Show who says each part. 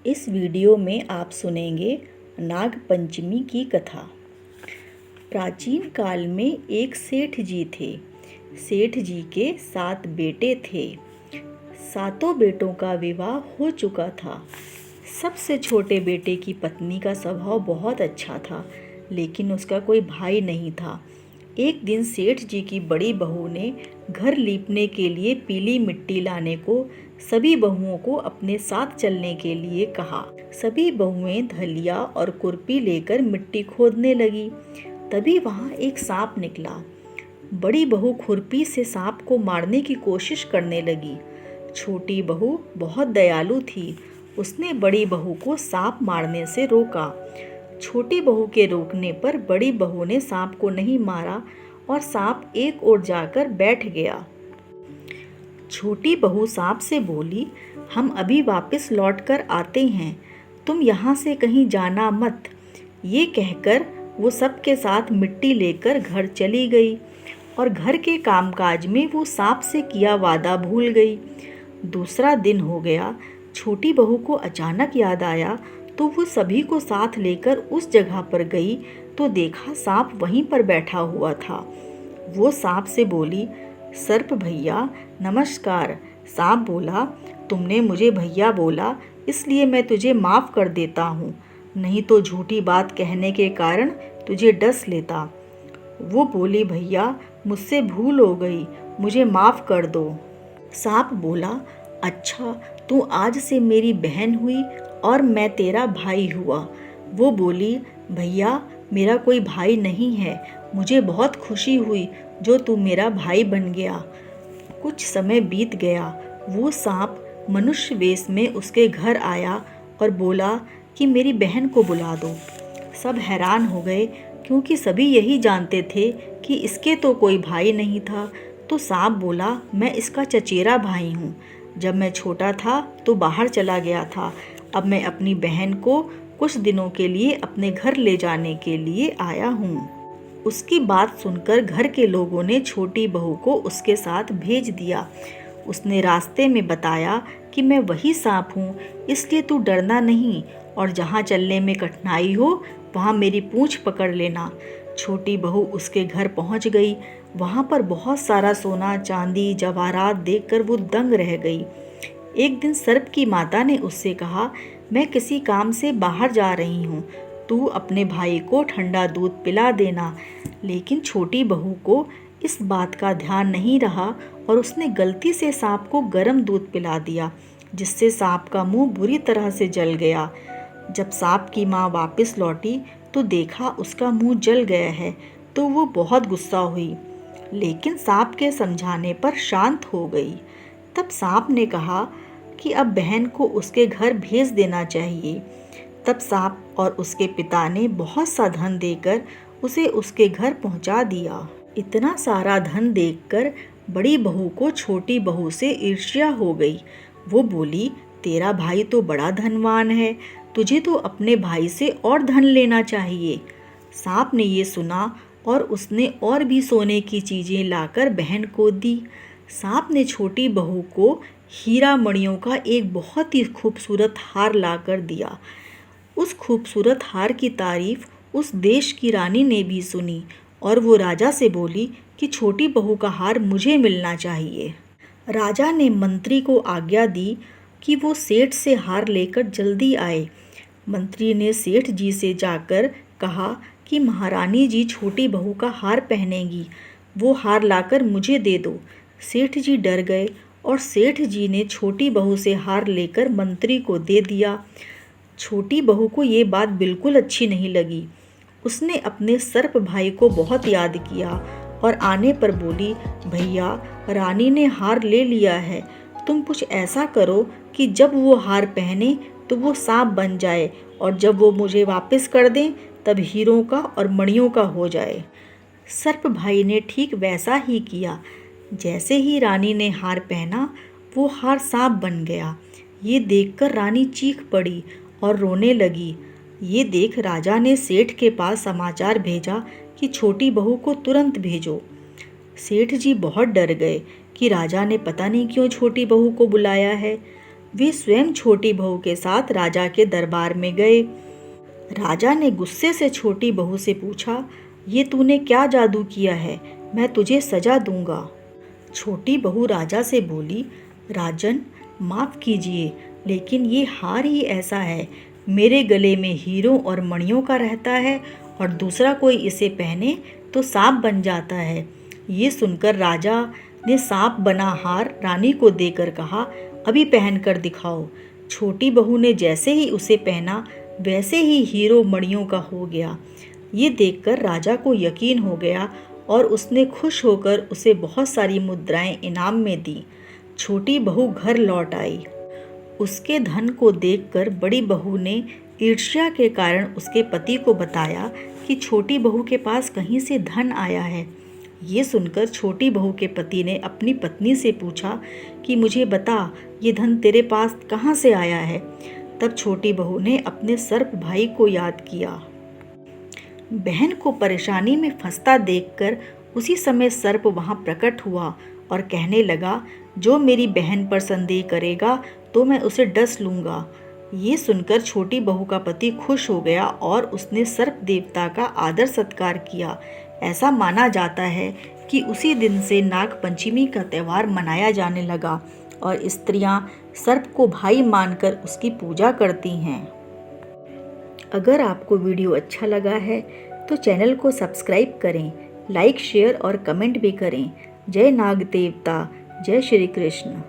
Speaker 1: इस वीडियो में आप सुनेंगे नाग पंचमी की कथा। प्राचीन काल में एक सेठ जी थे। सेठ जी के 7 बेटे थे। सातों बेटों का विवाह हो चुका था। सबसे छोटे बेटे की पत्नी का स्वभाव बहुत अच्छा था, लेकिन उसका कोई भाई नहीं था। एक दिन सेठ जी की बड़ी बहू ने घर लीपने के लिए पीली मिट्टी लाने को सभी बहुओं को अपने साथ चलने के लिए कहा। सभी बहुएं धलिया और खुरपी लेकर मिट्टी खोदने लगी। तभी वहां एक सांप निकला। बड़ी बहू खुरपी से सांप को मारने की कोशिश करने लगी। छोटी बहू बहुत दयालु थी। उसने बड़ी बहू को सांप मारने से रोका। छोटी बहू के रोकने पर बड़ी बहू ने सांप को नहीं मारा और सांप एक ओर जाकर बैठ गया। छोटी बहू सांप से बोली, हम अभी वापस लौटकर आते हैं, तुम यहाँ से कहीं जाना मत। ये कहकर वो सबके साथ मिट्टी लेकर घर चली गई और घर के कामकाज में वो सांप से किया वादा भूल गई। दूसरा दिन हो गया। छोटी बहू को अचानक याद आया तो वो सभी को साथ लेकर उस जगह पर गई तो देखा सांप वहीं पर बैठा हुआ था। वो सांप से बोली, सर्प भैया नमस्कार। सांप बोला, तुमने मुझे भैया बोला इसलिए मैं तुझे माफ़ कर देता हूँ, नहीं तो झूठी बात कहने के कारण तुझे डस लेता। वो बोली, भैया मुझसे भूल हो गई, मुझे माफ़ कर दो। सांप बोला, अच्छा तू आज से मेरी बहन हुई और मैं तेरा भाई हुआ। वो बोली, भैया मेरा कोई भाई नहीं है, मुझे बहुत खुशी हुई जो तू मेरा भाई बन गया। कुछ समय बीत गया। वो सांप मनुष्य वेश में उसके घर आया और बोला कि मेरी बहन को बुला दो। सब हैरान हो गए क्योंकि सभी यही जानते थे कि इसके तो कोई भाई नहीं था। तो सांप बोला, मैं इसका चचेरा भाई हूँ। जब मैं छोटा था तो बाहर चला गया था। अब मैं अपनी बहन को कुछ दिनों के लिए अपने घर ले जाने के लिए आया हूँ। उसकी बात सुनकर घर के लोगों ने छोटी बहू को उसके साथ भेज दिया। उसने रास्ते में बताया कि मैं वही सांप हूँ, इसलिए तू डरना नहीं और जहाँ चलने में कठिनाई हो वहाँ मेरी पूँछ पकड़ लेना। छोटी बहू उसके घर पहुँच गई। वहाँ पर बहुत सारा सोना चांदी जवाहरात देखकर वो दंग रह गई। एक दिन सर्प की माता ने उससे कहा, मैं किसी काम से बाहर जा रही हूँ, तू अपने भाई को ठंडा दूध पिला देना। लेकिन छोटी बहू को इस बात का ध्यान नहीं रहा और उसने गलती से सांप को गर्म दूध पिला दिया, जिससे सांप का मुंह बुरी तरह से जल गया। जब सांप की माँ वापस लौटी तो देखा उसका मुंह जल गया है, तो वो बहुत गुस्सा हुई, लेकिन सांप के समझाने पर शांत हो गई। तब सांप ने कहा कि अब बहन को उसके घर भेज देना चाहिए। तब सांप और उसके पिता ने बहुत सा धन देकर उसे उसके घर पहुंचा दिया। इतना सारा धन देखकर बड़ी बहू को छोटी बहू से ईर्ष्या हो गई। वो बोली, तेरा भाई तो बड़ा धनवान है, तुझे तो अपने भाई से और धन लेना चाहिए। सांप ने ये सुना और उसने और भी सोने की चीज़ें लाकर बहन को दी। सांप ने छोटी बहू को हीरा मणियों का एक बहुत ही खूबसूरत हार लाकर दिया। उस खूबसूरत हार की तारीफ उस देश की रानी ने भी सुनी और वो राजा से बोली कि छोटी बहू का हार मुझे मिलना चाहिए। राजा ने मंत्री को आज्ञा दी कि वो सेठ से हार लेकर जल्दी आए। मंत्री ने सेठ जी से जाकर कहा कि महारानी जी छोटी बहू का हार पहनेगी, वो हार लाकर मुझे दे दो। सेठ जी डर गए और सेठ जी ने छोटी बहू से हार लेकर मंत्री को दे दिया। छोटी बहू को ये बात बिल्कुल अच्छी नहीं लगी। उसने अपने सर्प भाई को बहुत याद किया और आने पर बोली, भैया रानी ने हार ले लिया है, तुम कुछ ऐसा करो कि जब वो हार पहने तो वो सांप बन जाए और जब वो मुझे वापस कर दें तब हीरों का और मणियों का हो जाए। सर्प भाई ने ठीक वैसा ही किया। जैसे ही रानी ने हार पहना वो हार सांप बन गया। ये देखकर रानी चीख पड़ी और रोने लगी। ये देख राजा ने सेठ के पास समाचार भेजा कि छोटी बहू को तुरंत भेजो। सेठ जी बहुत डर गए कि राजा ने पता नहीं क्यों छोटी बहू को बुलाया है। वे स्वयं छोटी बहू के साथ राजा के दरबार में गए। राजा ने गुस्से से छोटी बहू से पूछा, ये तूने क्या जादू किया है? मैं तुझे सजा दूंगा। छोटी बहू राजा से बोली, राजन माफ़ कीजिए, लेकिन ये हार ही ऐसा है। मेरे गले में हीरों और मणियों का रहता है और दूसरा कोई इसे पहने तो सांप बन जाता है। ये सुनकर राजा ने सांप बना हार रानी को देकर कहा, अभी पहन कर दिखाओ। छोटी बहू ने जैसे ही उसे पहना वैसे ही हीरो मणियों का हो गया। ये देखकर राजा को यकीन हो गया और उसने खुश होकर उसे बहुत सारी मुद्राएं इनाम में दी। छोटी बहू घर लौट आई। उसके धन को देखकर बड़ी बहू ने ईर्ष्या के कारण उसके पति को बताया कि छोटी बहू के पास कहीं से धन आया है। ये सुनकर छोटी बहू के पति ने अपनी पत्नी से पूछा कि मुझे बता, ये धन तेरे पास कहाँ से आया है? तब छोटी बहू ने अपने सर्प भाई को याद किया। बहन को परेशानी में फंसता देखकर उसी समय सर्प वहां प्रकट हुआ और कहने लगा, जो मेरी बहन पर संदेह करेगा तो मैं उसे डस लूँगा। ये सुनकर छोटी बहू का पति खुश हो गया और उसने सर्प देवता का आदर सत्कार किया। ऐसा माना जाता है कि उसी दिन से नाग पंचमी का त्यौहार मनाया जाने लगा और स्त्रियां सर्प को भाई मानकर उसकी पूजा करती हैं। अगर आपको वीडियो अच्छा लगा है तो चैनल को सब्सक्राइब करें, लाइक, शेयर और कमेंट भी करें। जय नाग देवता, जय श्री कृष्ण।